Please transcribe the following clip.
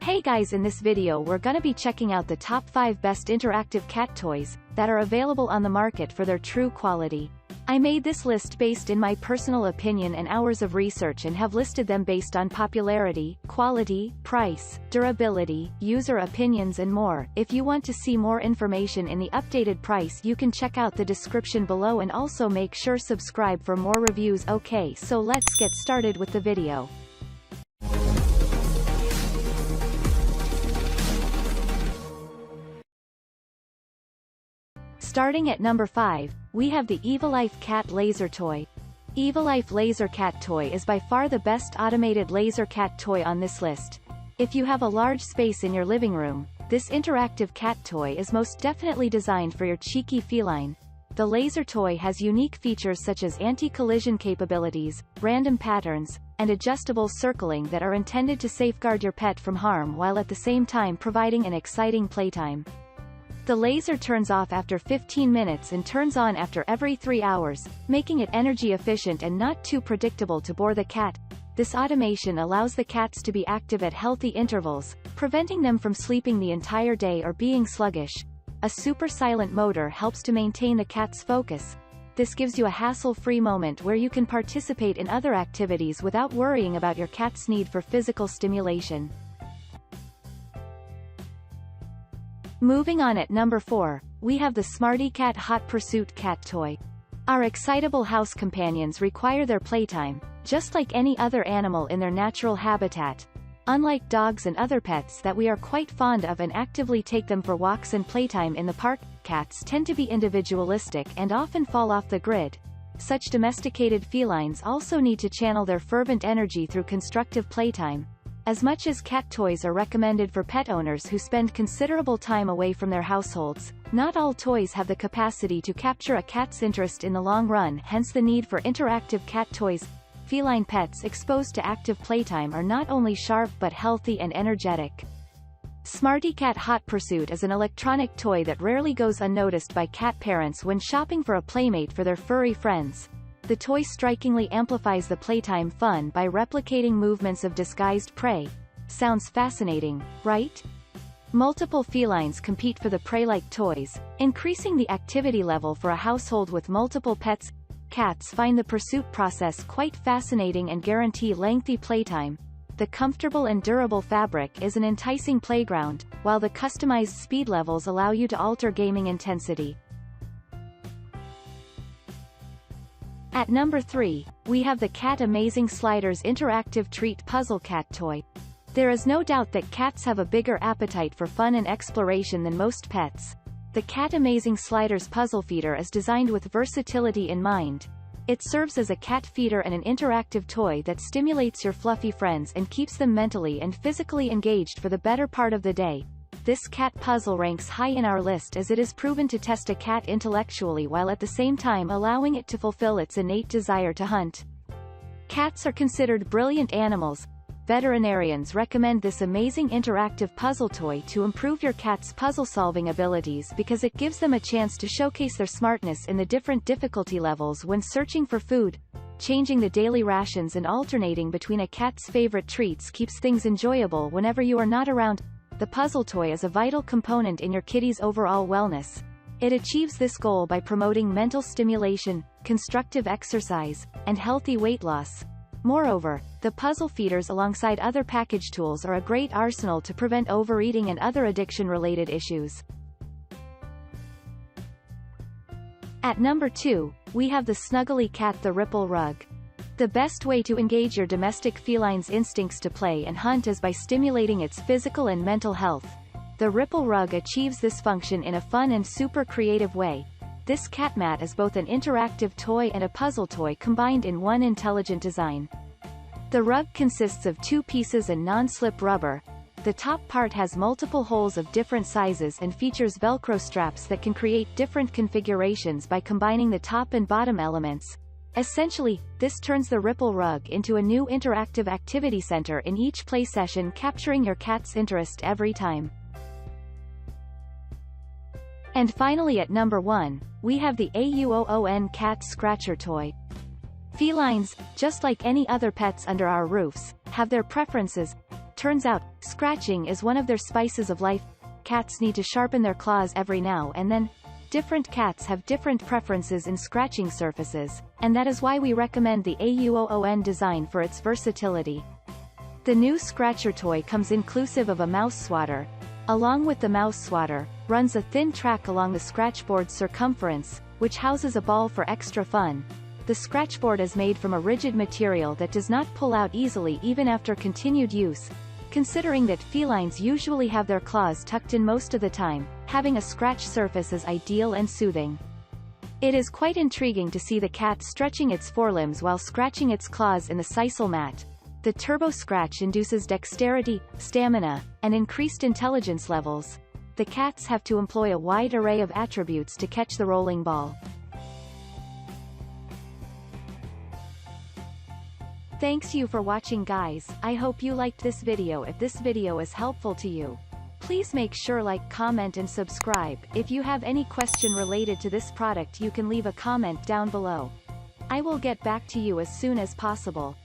Hey guys, in this video we're gonna be checking out the top 5 best interactive cat toys that are available on the market for their true quality. I made this list based in my personal opinion and hours of research and have listed them based on popularity, quality, price, durability, user opinions and more. If you want to see more information in the updated price, you can check out the description below and also make sure subscribe for more reviews. Okay, so let's get started with the video. Starting at number 5, we have the Yvelife Cat Laser Toy. Yvelife Laser Cat Toy is by far the best automated laser cat toy on this list. If you have a large space in your living room, this interactive cat toy is most definitely designed for your cheeky feline. The laser toy has unique features such as anti-collision capabilities, random patterns, and adjustable circling that are intended to safeguard your pet from harm while at the same time providing an exciting playtime. The laser turns off after 15 minutes and turns on after every 3 hours, making it energy efficient and not too predictable to bore the cat. This automation allows the cats to be active at healthy intervals, preventing them from sleeping the entire day or being sluggish. A super silent motor helps to maintain the cat's focus. This gives you a hassle-free moment where you can participate in other activities without worrying about your cat's need for physical stimulation. Moving on at number 4, we have the Smarty Cat Hot Pursuit cat toy. Our excitable house companions require their playtime, just like any other animal in their natural habitat. Unlike dogs and other pets that we are quite fond of and actively take them for walks and playtime in the park, cats tend to be individualistic and often fall off the grid. Such domesticated felines also need to channel their fervent energy through constructive playtime. As much as cat toys are recommended for pet owners who spend considerable time away from their households, not all toys have the capacity to capture a cat's interest in the long run, hence the need for interactive cat toys. Feline pets exposed to active playtime are not only sharp but healthy and energetic. SmartyKat Hot Pursuit is an electronic toy that rarely goes unnoticed by cat parents when shopping for a playmate for their furry friends. The toy strikingly amplifies the playtime fun by replicating movements of disguised prey. Sounds fascinating, right? Multiple felines compete for the prey-like toys, increasing the activity level for a household with multiple pets. Cats find the pursuit process quite fascinating and guarantee lengthy playtime. The comfortable and durable fabric is an enticing playground, while the customized speed levels allow you to alter gaming intensity. At number 3, we have the Cat Amazing Sliders Interactive Treat Puzzle Cat Toy. There is no doubt that cats have a bigger appetite for fun and exploration than most pets. The Cat Amazing Sliders Puzzle Feeder is designed with versatility in mind. It serves as a cat feeder and an interactive toy that stimulates your fluffy friends and keeps them mentally and physically engaged for the better part of the day. This cat puzzle ranks high in our list as it is proven to test a cat intellectually while at the same time allowing it to fulfill its innate desire to hunt. Cats are considered brilliant animals. Veterinarians recommend this amazing interactive puzzle toy to improve your cat's puzzle-solving abilities because it gives them a chance to showcase their smartness in the different difficulty levels when searching for food. Changing the daily rations and alternating between a cat's favorite treats keeps things enjoyable whenever you are not around. The puzzle toy is a vital component in your kitty's overall wellness. It achieves this goal by promoting mental stimulation, constructive exercise, and healthy weight loss. Moreover, the puzzle feeders alongside other package tools are a great arsenal to prevent overeating and other addiction-related issues. At number 2, we have the SnugglyCat The Ripple Rug. The best way to engage your domestic feline's instincts to play and hunt is by stimulating its physical and mental health. The Ripple Rug achieves this function in a fun and super creative way. This cat mat is both an interactive toy and a puzzle toy combined in one intelligent design. The rug consists of 2 pieces and non-slip rubber. The top part has multiple holes of different sizes and features Velcro straps that can create different configurations by combining the top and bottom elements. Essentially, this turns the Ripple Rug into a new interactive activity center in each play session, capturing your cat's interest every time. And finally at number 1, we have the AUOON Cat Scratcher Toy. Felines, just like any other pets under our roofs, have their preferences. Turns out, scratching is one of their spices of life. Cats need to sharpen their claws every now and then. Different cats have different preferences in scratching surfaces, and that is why we recommend the AUOON design for its versatility. The new Scratcher toy comes inclusive of a mouse swatter. Along with the mouse swatter, runs a thin track along the scratchboard's circumference, which houses a ball for extra fun. The scratchboard is made from a rigid material that does not pull out easily even after continued use. Considering that felines usually have their claws tucked in most of the time, having a scratch surface is ideal and soothing. It is quite intriguing to see the cat stretching its forelimbs while scratching its claws in the sisal mat. The turbo scratch induces dexterity, stamina, and increased intelligence levels. The cats have to employ a wide array of attributes to catch the rolling ball. Thanks you for watching, guys. I hope you liked this video. If this video is helpful to you, please make sure like, comment and subscribe. If you have any question related to this product, you can leave a comment down below. I will get back to you as soon as possible.